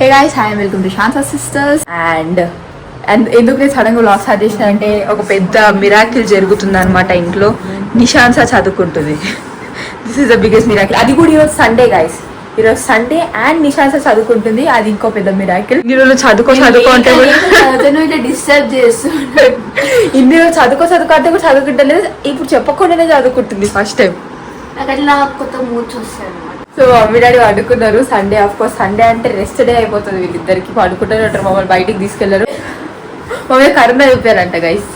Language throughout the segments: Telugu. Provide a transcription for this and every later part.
Hey guys, hi, welcome to Shanta sisters. And ఎందుకు నేను సడన్ గా లాస్ స్టార్ట్ చేసిన అంటే ఒక పెద్ద మిరాకిల్ జరుగుతుంది అనమాట ఇంట్లో. నిశాంత చదువుకుంటుంది. This is the biggest miracle. అది కూడా ఈరోజు సండే గైస్, ఈరోజు సండే అండ్ నిశాంత చదువుకుంటుంది. అది ఇంకో పెద్ద మిరాకిల్. ఇన్ని రోజులు చదువుకో అంటే కూడా డిస్టర్బ్ చేస్తుంది. ఇన్ని రోజులు చదువుకో అంటే కూడా చదువుకుంటలేదు. ఇప్పుడు చెప్పకుండానే చదువుకుంటుంది ఫస్ట్ టైం. నాకు అట్లా కొత్త మూడ్స్ వస్తాయి. సో మమ్మీ డాడీ పడుకున్నారు. సండే ఆఫ్ కోర్స్, సండే అంటే రెస్ట్ డే అయిపోతుంది. వీళ్ళిద్దరికి పడుకుంటారు అంటారు. మమ్మల్ని బయటికి తీసుకెళ్లారు. మమ్మీ కరోనా చూపారంట గైస్.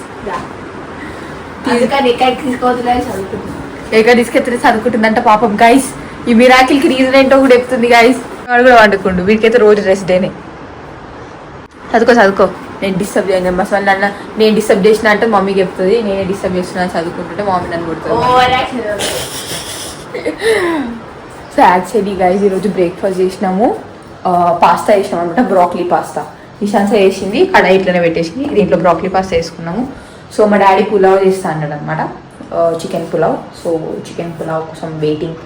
ఎక్కడ తీసుకెళ్తే చదువుకుంటుందంట పాపం గైస్. ఈ మిరాకిల్ కి రీజన్ ఏంటో కూడా చెప్తుంది గైస్. వాడు కూడా వండుకుండు. వీడికైతే రోజు రెస్ట్ డేనే. చదువుకో నేను డిస్టర్బ్ చేయను. మసలు నన్ను నేను డిస్టర్బ్ చేసిన అంటే మమ్మీకి చెప్తుంది. నేనే డిస్టర్బ్ చేస్తున్నాను చదువుకుంటుంటే మమ్మీ నన్ను కొడుతుంది. సో యాక్చువల్లీ గైస్ ఈరోజు బ్రేక్ఫాస్ట్ చేసినాము. పాస్తా చేసినాము అనమాట, బ్రాక్లీ పాస్తా. నిశాంత వేసింది కడాయి ఇట్లనే పెట్టేసింది. దీంట్లో బ్రాక్లీ పాస్తా వేసుకున్నాము. సో మా డాడీ పులావ్ చేస్తా అన్నాడు అనమాట, chicken pulao. So chicken pulao కోసం వెయిటింగ్.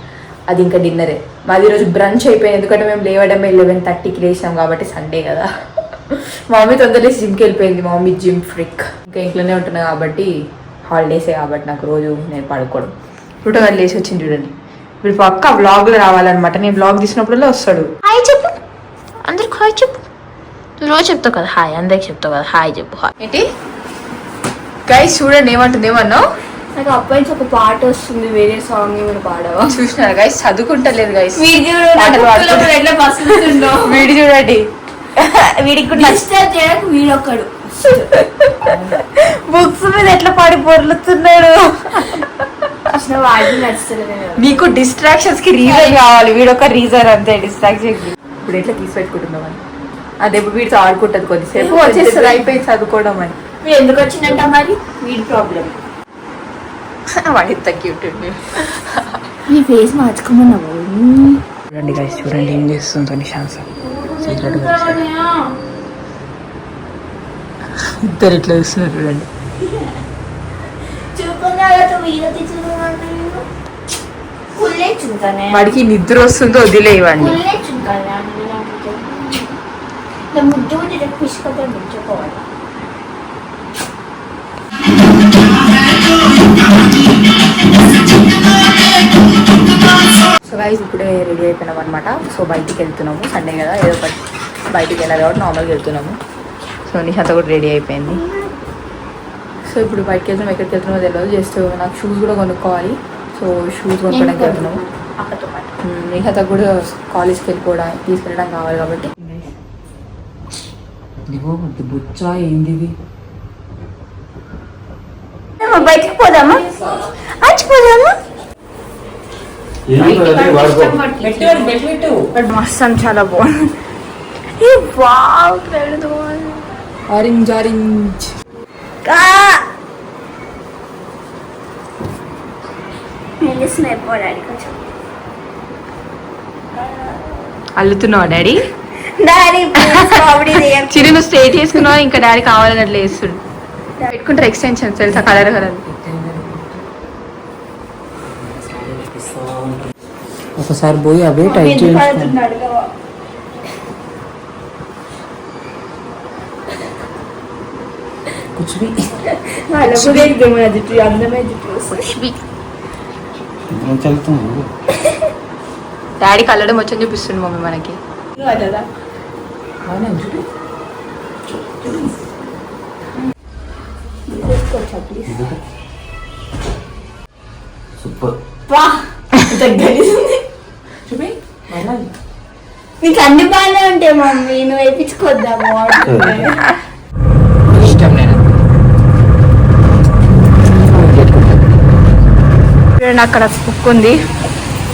అది ఇంకా డిన్నరే మాది. ఈరోజు బ్రంచ్ అయిపోయింది, ఎందుకంటే మేము లేవడమే 11:30కి లేచినాం కాబట్టి సండే కదా. మా మమ్మీ తొందరగా జిమ్కి వెళ్ళిపోయింది. మా మమ్మీ జిమ్ ఫ్రిక్. ఇంకా ఇంట్లోనే ఉంటున్నా కాబట్టి, హాలిడేసే కాబట్టి నాకు రోజు నేను పడుకోవడం. ఇప్పుడు అది లేచి వచ్చింది చూడండి. ఇప్పుడు పక్క వ్లాగ్లో రావాలన్నమాట. నేను వ్లాగ్ తీసినప్పుడల్లా వస్తాడు. హాయ్ చెప్పు అందరికి, హాయ్ చెప్పు. రోజు చెప్తావు కదా హాయ్, అందరికి చెప్తావు కదా హాయ్ చెప్పు. హాయ్ ఏంటి గైస్ చూడండి ఏమంటుంది. ఏమన్నావు? నాకు అప్పటి నుంచి ఒక పాట వస్తుంది, వేరే సాంగ్ ఏమైనా పాడవా? చూసినారు గైస్, చదువుకుంటలేదు గైస్. వీడి చూడండి, వీడికి డిస్టర్బ్ చేయడానికి వీడొక్కడు బుక్స్ మీద ఎట్లా పాడి పొర్లుతున్నాడు. వాడిని నచ్చుతుంది. నీకు డిస్ట్రాక్షన్స్ కి రీజన్ కావాలి. వీడొక రీజన్ అంతే డిస్ట్రాక్షన్ కి. ఇప్పుడు ఎట్లా తీసి పెట్టుకుంటున్నాం అని అదే వీడితో ఆడుకుంటది కొద్దిసేపు, వచ్చేస్తుంది అయిపోయింది చదువుకోవడం అని. వీడు ఎందుకు వచ్చిందంట మరి? వీడి ప్రాబ్లం. వాడి క్యూట్. నీ ఫేస్ మార్చుకోమన్నావు. చూడండి గైస్, చూడండి ఏం చేస్తుందో నిశాంత. ఇద్దరు ఇట్లా చూస్తున్నారు చూడండి. వాడికి నిద్ర వస్తుందో వదిలేయండి. సో గైస్ ఇప్పుడే రెడీ అయిపోయినాం అనమాట. సో బయటికి వెళ్తున్నాము, సండే కదా, ఏదో ఒకటి బయటికి వెళ్ళాలి కాబట్టి నార్మల్గా వెళ్తున్నాము. సో నిశాంత కూడా రెడీ అయిపోయింది. సో ఇప్పుడు బయటకి వెళ్తున్నాం. ఎక్కడికి వెళ్తున్నామో తెలియదు. జస్ట్ నాకు షూస్ కూడా కొనుక్కోవాలి. సో షూస్ కొనుక్కోవడానికి వెళ్తున్నాము. నిశాంత కూడా కాలేజ్కి తీసుకెళ్ళడం కావాలి కాబట్టి. బుచ్చా ఏంది బయటికి పోదామా? పోదామా? మస్తు అని చాలా బాగుంది. ఆరెంజ్ ఆరెంజ్ అల్లుతున్నావా డాడీ? చిరు నువ్వు స్ట్రేట్ చేసుకున్నావా? ఇంకా డాడీ కావాలని అట్లా వేస్తుడు. పెట్టుకుంటారు ఎక్స్టెన్షన్ తెలుసా, కలర్ కలర్. ఒకసారి పోయి అవే టైట్ చేయించుకోండి. డాడీ కలడం వచ్చని చూపిస్తుంది మమ్మీ మనకి. సూపర్. నీకు అన్ని బాగానే ఉంటాయి మమ్మీ, నువ్వు వేయించుకోద్దాము. అక్కడ కుక్ ఉంది,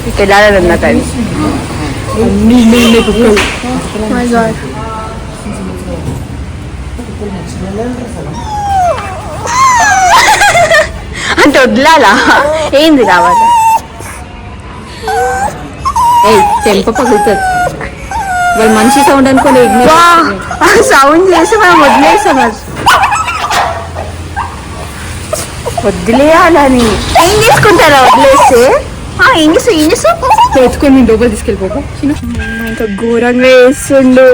ఇటు వెళ్ళాలి నాకు. అది అంటే వదిలాలా? ఏంది కావాలి? టెంప పగులుతుంది. వాళ్ళు మంచి సౌండ్ అనుకోని సౌండ్ చేసి మనం వదిలేసాం. వదిలేయాలని ఏం తీసుకుంటారా? వదిలేస్తే ఏం చేస్తావు తెచ్చుకొని నేను లోపల తీసుకెళ్ళిపోకు. ఇంకా ఘోరంగా వేస్తుండు.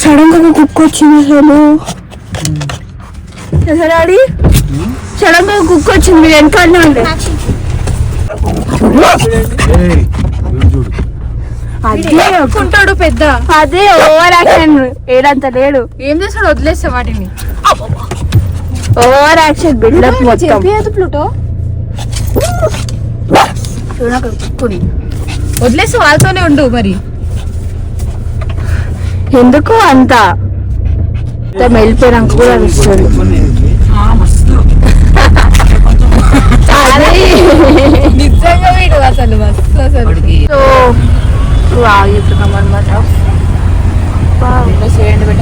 సడన్ గా కుక్క వచ్చింది అసలు డాడీ. సడన్ గా కుక్క వచ్చింది మీరు వెనకాలనే ఉండే. అదే ఉంటాడు పెద్ద. అదే ఓవర్ యాక్షన్. ఏడంత లేడు. ఏం చేస్తాడు? వదిలేస్తా వాటిని. ఓవర్ యాక్షన్ బిల్డప్ మొత్తం. ప్లూటో కుడి వదిలేసి వాళ్ళతోనే ఉండు. మరి ఎందుకు అంత వెళ్ళిపోయినాక కూడా అనిపిస్తుంది. నిజంగా వీడు అసలు మస్తు అసలు. సో ఆగుతున్నాం అనమాట. చేయండి బిడ్డ.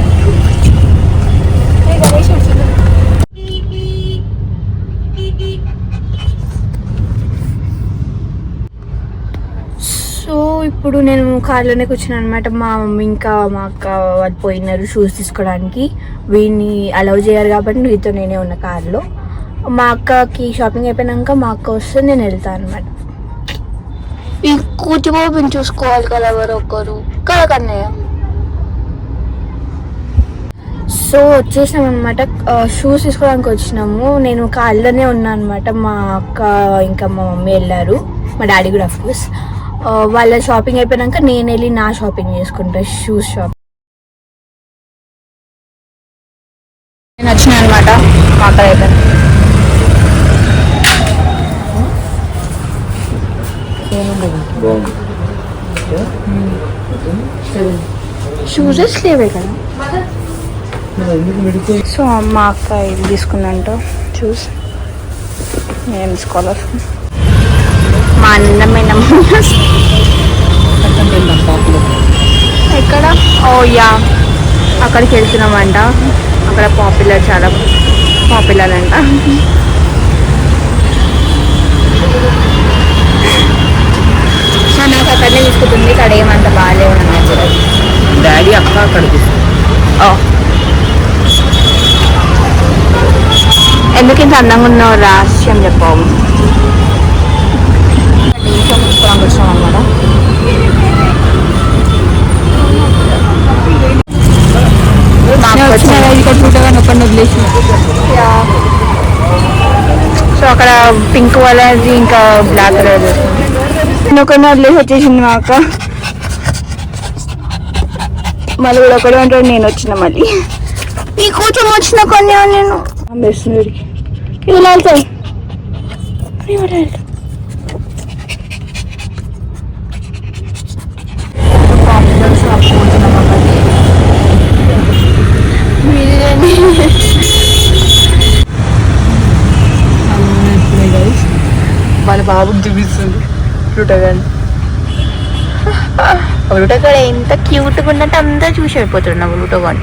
సో ఇప్పుడు నేను కార్లోనే కూర్చున్నాను అనమాట. మా మమ్మీ ఇంకా మా అక్క వాళ్ళు పోయినారు షూస్ తీసుకోవడానికి. వీడిని అలౌ చేయరు కాబట్టి వీటితో నేనే ఉన్న కార్లో. మా అక్కకి షాపింగ్ అయిపోయినాక మా అక్క వస్తే నేను వెళ్తాను అనమాట. ఈ కూర్చోబోబిని చూసుకోవాలి కదా ఎవరు ఒకరు కదా కన్నయ్య. సో వచ్చేసినాం అనమాట. షూస్ తీసుకోవడానికి వచ్చినాము. నేను కార్లోనే ఉన్నా అనమాట. మా అక్క ఇంకా మా మమ్మీ వెళ్ళారు, మా డాడీ కూడా అఫ్కోర్స్. వాళ్ళ షాపింగ్ అయిపోయినాక నేను వెళ్ళి నా షాపింగ్ చేసుకుంటా, షూస్ షాపింగ్. నేను వచ్చిన అనమాట మా అక్క దగ్గర. షూసెస్ లేవే కదా. సో మా అక్క ఇది తీసుకుందంట షూస్. నేను తీసుకోవాలి. మా అందమైన ఎక్కడ? ఓ యా, అక్కడికి వెళ్తున్నామంట. అక్కడ పాపులర్, చాలా పాపులర్ అంట. నాకు అక్కడనే తీసుకుంటుంది. ఇక్కడ ఏమంత బాగాలేవు నచ్చదు. డాడీ అక్క అక్కడ ఎందుకు ఇంత అందంగా ఉన్నావు రహస్యం చెప్పాము. తీసుకోవడానికి వచ్చాం అనమాట. వదిలేసి సో అక్కడ పింక్ కలర్ది ఇంకా బ్లాక్ కలర్ కొన్ని వదిలేసి వచ్చేసింది మా అక్క. మళ్ళీ కూడా ఒకడే ఉంటాడు. నేను వచ్చిన మళ్ళీ ఈ కూర్చొని వచ్చిన కొన్ని నేను వీడికి ఇలా వెళ్తాయి. వాళ్ళ బాబుకి చూపిస్తుంది ఫ్లూటోగాని. ఫ్లూటోగాడు ఎంత క్యూట్గా ఉన్నట్టు అందరూ చూసి అయిపోతున్నాడు ఫ్లూటోగాడు.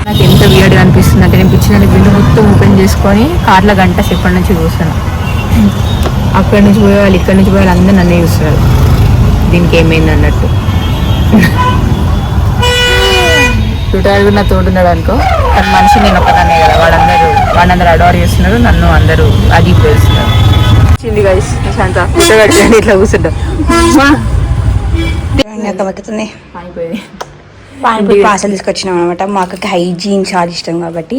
నాకు ఎంత వియర్డ్గా అనిపిస్తుంది అంటే, నేను పిచ్చిన విండో మొత్తం ఓపెన్ చేసుకొని కార్లో గంట సేపటి నుంచి చూస్తాను. అక్కడి నుంచి పోయేవాళ్ళు ఇక్కడి నుంచి పోయేవాళ్ళు అందరూ నన్నే చూస్తున్నారు. దీనికి ఏమైంది అన్నట్టు. ఫ్లూటోగాడు కూడా నా తోడున్నాడు అనుకో, తన మనిషి నేను ఒకదాన్నే కదా. వాళ్ళందరూ అడోర్ చేస్తున్నారు, నన్ను అందరూ అది చేస్తున్నారు. చింది గైస్ శాంత ఫ్లూటోగాడు ఇట్లా కూర్చుంటాం. అయిపోయింది. పానీపూరి పార్సల్ తీసుకొచ్చినాం అనమాట. మా అక్కకి హైజీన్ చాలా ఇష్టం కాబట్టి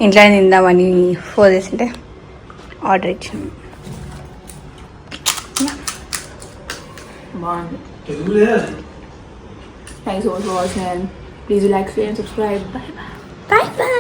ఇంట్లోనే తిందామని ఫోన్ చేసింటే ఆర్డర్ ఇచ్చాము. బాగుంది. Thanks for watching. Please like, share, subscribe. Bye bye.